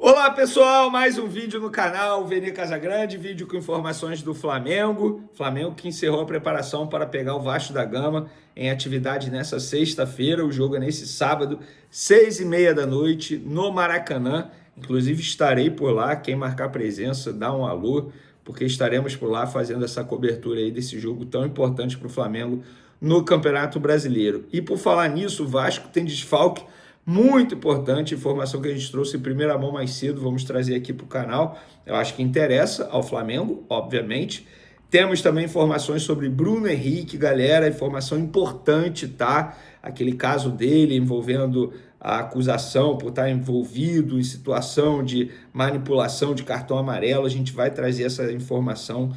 Olá pessoal, mais um vídeo no canal Vene Casagrande, vídeo com informações do Flamengo. Flamengo que encerrou a preparação para pegar o Vasco da Gama em atividade nessa sexta-feira. O jogo é nesse sábado, 6h30 da noite, no Maracanã. Inclusive estarei por lá, quem marcar presença, dá um alô, porque estaremos por lá fazendo essa cobertura aí desse jogo tão importante para o Flamengo no Campeonato Brasileiro. E por falar nisso, o Vasco tem desfalque muito importante, informação que a gente trouxe em primeira mão mais cedo, vamos trazer aqui para o canal. Eu acho que interessa ao Flamengo, obviamente. Temos também informações sobre Bruno Henrique, galera, informação importante, tá? Aquele caso dele envolvendo a acusação por estar envolvido em situação de manipulação de cartão amarelo. A gente vai trazer essa informação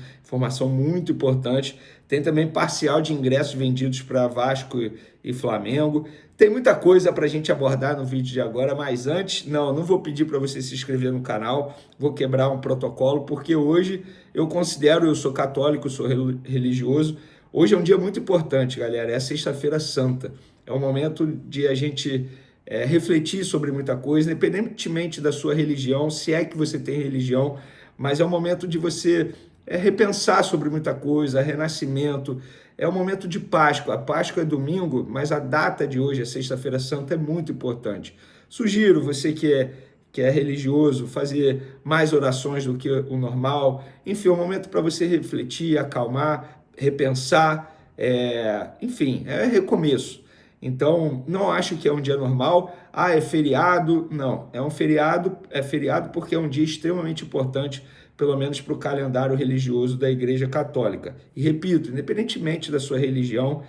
muito importante. Tem também parcial de ingressos vendidos para Vasco e Flamengo. Tem muita coisa para a gente abordar no vídeo de agora, mas antes, não vou pedir para você se inscrever no canal, vou quebrar um protocolo, porque hoje eu sou católico, sou religioso, hoje é um dia muito importante, galera, é a Sexta-feira Santa, é um momento de a gente refletir sobre muita coisa, independentemente da sua religião, se é que você tem religião, mas é um momento de você repensar sobre muita coisa, renascimento. É um momento de Páscoa. A Páscoa é domingo, mas a data de hoje, a Sexta-feira Santa, é muito importante. Sugiro você que é religioso fazer mais orações do que o normal. Enfim, é um momento para você refletir, acalmar, repensar. Enfim, é recomeço. Então, não acho que é um dia normal. É feriado. Não, é feriado porque é um dia extremamente importante, pelo menos para o calendário religioso da Igreja Católica. E repito, independentemente da sua religião,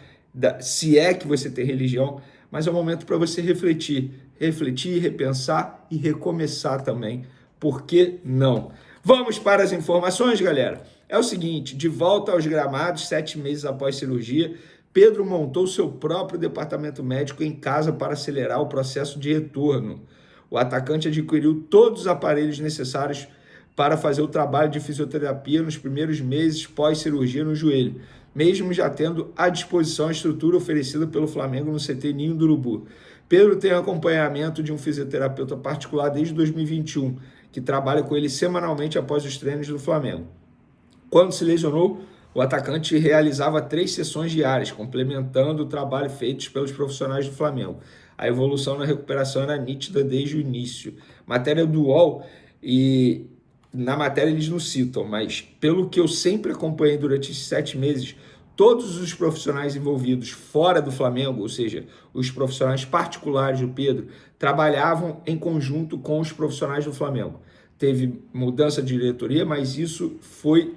se é que você tem religião, mas é um momento para você refletir, repensar e recomeçar também. Por que não? Vamos para as informações, galera. É o seguinte, de volta aos gramados, 7 meses após cirurgia, Pedro montou seu próprio departamento médico em casa para acelerar o processo de retorno. O atacante adquiriu todos os aparelhos necessários para fazer o trabalho de fisioterapia nos primeiros meses pós-cirurgia no joelho, mesmo já tendo à disposição a estrutura oferecida pelo Flamengo no CT Ninho do Urubu. Pedro tem acompanhamento de um fisioterapeuta particular desde 2021, que trabalha com ele semanalmente após os treinos do Flamengo. Quando se lesionou, o atacante realizava 3 sessões diárias, complementando o trabalho feito pelos profissionais do Flamengo. A evolução na recuperação era nítida desde o início. Matéria do UOL, e na matéria eles não citam, mas pelo que eu sempre acompanhei durante esses 7 meses, todos os profissionais envolvidos fora do Flamengo, ou seja, os profissionais particulares do Pedro, trabalhavam em conjunto com os profissionais do Flamengo. Teve mudança de diretoria, mas isso foi,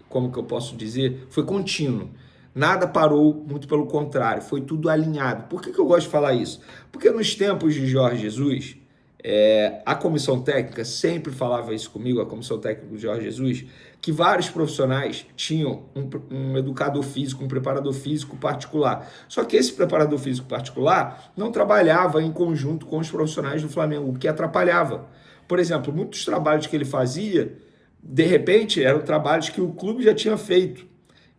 como que eu posso dizer, foi contínuo. Nada parou, muito pelo contrário, foi tudo alinhado. Por que eu gosto de falar isso? Porque nos tempos de Jorge Jesus, a comissão técnica sempre falava isso comigo, a comissão técnica do Jorge Jesus, que vários profissionais tinham um educador físico, um preparador físico particular. Só que esse preparador físico particular não trabalhava em conjunto com os profissionais do Flamengo, o que atrapalhava. Por exemplo, muitos trabalhos que ele fazia, de repente, eram trabalhos que o clube já tinha feito.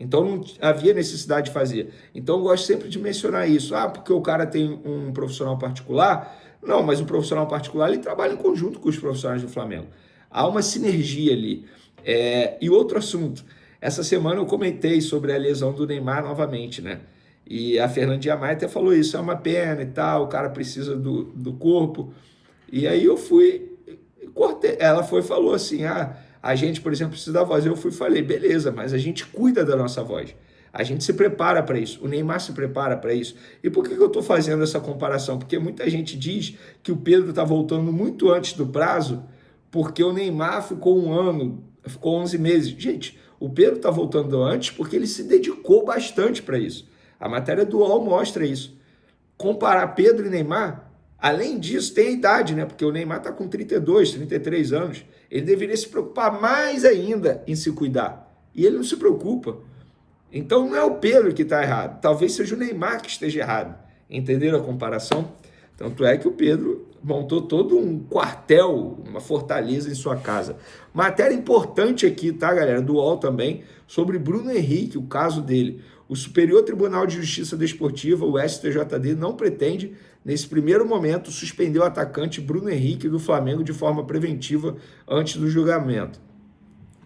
Então não havia necessidade de fazer. Então eu gosto sempre de mencionar isso. Porque o cara tem um profissional particular. Não, mas o profissional particular ele trabalha em conjunto com os profissionais do Flamengo. Há uma sinergia ali. E outro assunto. Essa semana eu comentei sobre a lesão do Neymar novamente, né? E a Fernandinha Maia até falou isso, é uma pena e tal, o cara precisa do corpo. E aí eu fui, cortei. Ela foi e falou assim, a gente, por exemplo, precisa da voz. Eu fui e falei, beleza, mas a gente cuida da nossa voz. A gente se prepara para isso. O Neymar se prepara para isso. E por que eu estou fazendo essa comparação? Porque muita gente diz que o Pedro está voltando muito antes do prazo, porque o Neymar ficou 1 ano, ficou 11 meses. Gente, o Pedro está voltando antes porque ele se dedicou bastante para isso. A matéria do UOL mostra isso. Comparar Pedro e Neymar, além disso, tem a idade, né? Porque o Neymar está com 32, 33 anos. Ele deveria se preocupar mais ainda em se cuidar. E ele não se preocupa. Então não é o Pedro que está errado. Talvez seja o Neymar que esteja errado. Entenderam a comparação? Tanto é que o Pedro montou todo um quartel, uma fortaleza em sua casa. Matéria importante aqui, tá, galera? Do UOL também, sobre Bruno Henrique, o caso dele. O Superior Tribunal de Justiça Desportiva, o STJD, não pretende, nesse primeiro momento, suspender o atacante Bruno Henrique do Flamengo de forma preventiva antes do julgamento.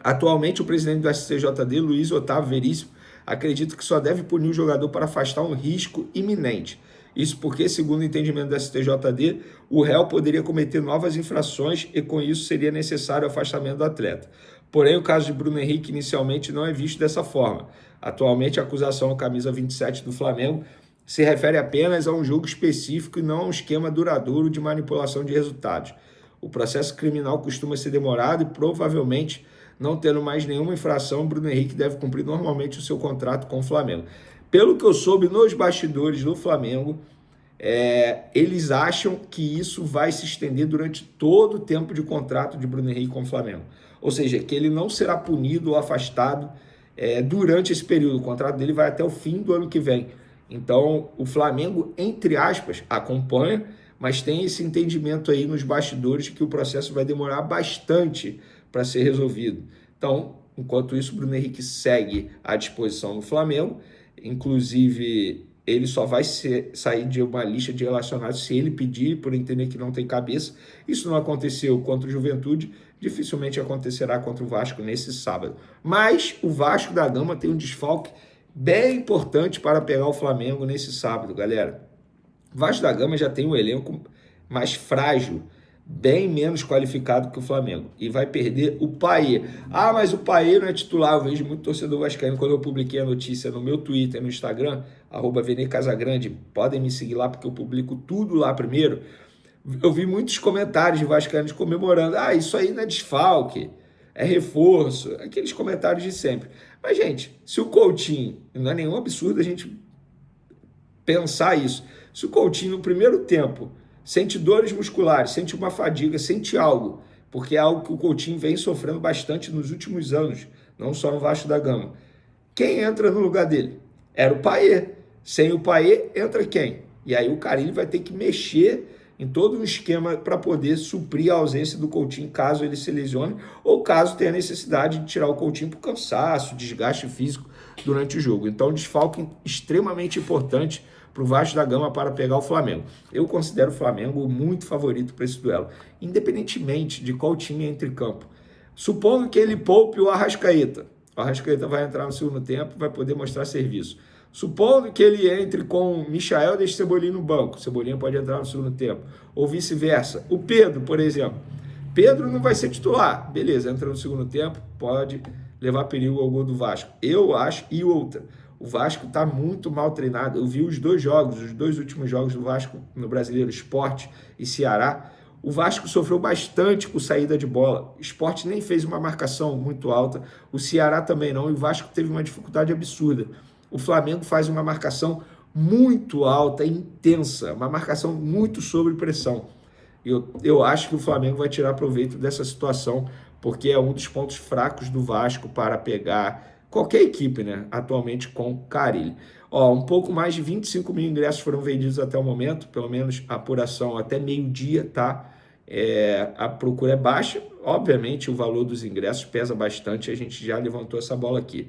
Atualmente, o presidente do STJD, Luiz Otávio Veríssimo, acredita que só deve punir o jogador para afastar um risco iminente. Isso porque, segundo o entendimento do STJD, o réu poderia cometer novas infrações e, com isso, seria necessário o afastamento do atleta. Porém, o caso de Bruno Henrique inicialmente não é visto dessa forma. Atualmente, a acusação no camisa 27 do Flamengo se refere apenas a um jogo específico e não a um esquema duradouro de manipulação de resultados. O processo criminal costuma ser demorado e, provavelmente, não tendo mais nenhuma infração, Bruno Henrique deve cumprir normalmente o seu contrato com o Flamengo. Pelo que eu soube nos bastidores do Flamengo, eles acham que isso vai se estender durante todo o tempo de contrato de Bruno Henrique com o Flamengo. Ou seja, que ele não será punido ou afastado durante esse período. O contrato dele vai até o fim do ano que vem. Então, o Flamengo, entre aspas, acompanha, mas tem esse entendimento aí nos bastidores de que o processo vai demorar bastante para ser resolvido. Então, enquanto isso, o Bruno Henrique segue à disposição do Flamengo. Inclusive, ele só vai sair de uma lista de relacionados se ele pedir, por entender que não tem cabeça. Isso não aconteceu contra o Juventude, dificilmente acontecerá contra o Vasco nesse sábado. Mas o Vasco da Gama tem um desfalque bem importante para pegar o Flamengo nesse sábado, galera. O Vasco da Gama já tem um elenco mais frágil, bem menos qualificado que o Flamengo, e vai perder o Payet. Ah, mas o Payet não é titular. Eu vejo muito torcedor vascaíno, quando eu publiquei a notícia no meu Twitter, no Instagram, @VeneCasagrande, podem me seguir lá porque eu publico tudo lá primeiro. Eu vi muitos comentários de vascaínos comemorando, isso aí não é desfalque, é reforço, aqueles comentários de sempre. Mas, gente, se o Coutinho, não é nenhum absurdo a gente pensar isso, se o Coutinho no primeiro tempo sente dores musculares, sente uma fadiga, sente algo, porque é algo que o Coutinho vem sofrendo bastante nos últimos anos, não só no Vasco da Gama. Quem entra no lugar dele? Era o Payet. Sem o Payet, entra quem? E aí o Carille vai ter que mexer em todo um esquema para poder suprir a ausência do Coutinho, caso ele se lesione, ou caso tenha necessidade de tirar o Coutinho por cansaço, desgaste físico durante o jogo. Então, desfalque extremamente importante para o Vasco da Gama para pegar o Flamengo. Eu considero o Flamengo muito favorito para esse duelo, independentemente de qual time entre em campo. Supondo que ele poupe o Arrascaeta. O Arrascaeta vai entrar no segundo tempo e vai poder mostrar serviço. Supondo que ele entre com o Michael e deixe Cebolinha no banco. Cebolinha pode entrar no segundo tempo. Ou vice-versa. O Pedro, por exemplo. Pedro não vai ser titular. Beleza, entra no segundo tempo, pode levar perigo ao gol do Vasco. Eu acho, e outra, o Vasco está muito mal treinado. Eu vi os dois últimos jogos do Vasco no Brasileiro, Sport e Ceará. O Vasco sofreu bastante com saída de bola. O Sport nem fez uma marcação muito alta. O Ceará também não. E o Vasco teve uma dificuldade absurda. O Flamengo faz uma marcação muito alta, intensa. Uma marcação muito sob pressão. Eu acho que o Flamengo vai tirar proveito dessa situação, porque é um dos pontos fracos do Vasco para pegar qualquer equipe, né? Atualmente com Carille. Um pouco mais de 25 mil ingressos foram vendidos até o momento, pelo menos a apuração até meio-dia, tá? A procura é baixa, obviamente o valor dos ingressos pesa bastante, a gente já levantou essa bola aqui.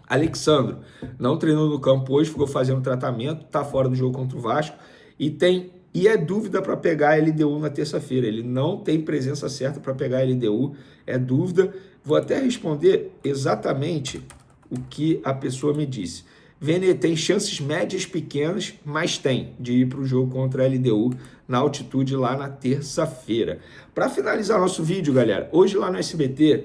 Alexandro não treinou no campo hoje, ficou fazendo tratamento, tá fora do jogo contra o Vasco e é dúvida para pegar a LDU na terça-feira. Ele não tem presença certa para pegar a LDU, é dúvida. Vou até responder exatamente o que a pessoa me disse. Vene tem chances médias pequenas, mas tem de ir para o jogo contra a LDU na altitude lá na terça-feira. Para finalizar nosso vídeo, galera, hoje lá no SBT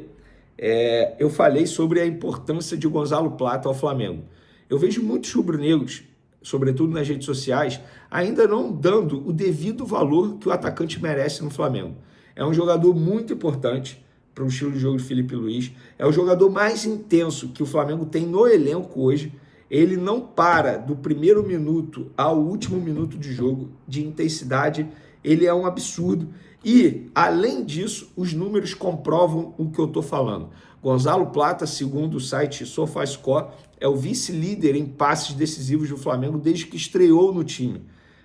eu falei sobre a importância de Gonzalo Plata ao Flamengo. Eu vejo muitos rubro-negros, sobretudo nas redes sociais, ainda não dando o devido valor que o atacante merece no Flamengo. É um jogador muito importante para o estilo de jogo de Felipe Luiz. É o jogador mais intenso que o Flamengo tem no elenco hoje. Ele não para do primeiro minuto ao último minuto de jogo, de intensidade. Ele é um absurdo. E, além disso, os números comprovam o que eu estou falando. Gonzalo Plata, segundo o site SofaScore, é o vice-líder em passes decisivos do Flamengo desde que estreou no time.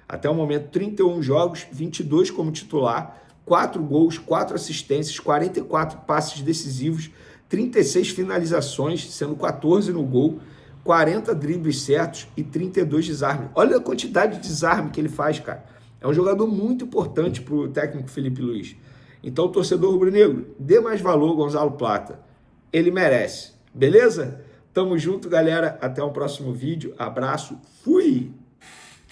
Até o momento, 31 jogos, 22 como titular, 4 gols, 4 assistências, 44 passes decisivos, 36 finalizações, sendo 14 no gol. 40 dribles certos e 32 desarmes. Olha a quantidade de desarme que ele faz, cara. É um jogador muito importante para o técnico Felipe Luiz. Então, torcedor rubro-negro, dê mais valor ao Gonzalo Plata. Ele merece. Beleza? Tamo junto, galera. Até o próximo vídeo. Abraço. Fui!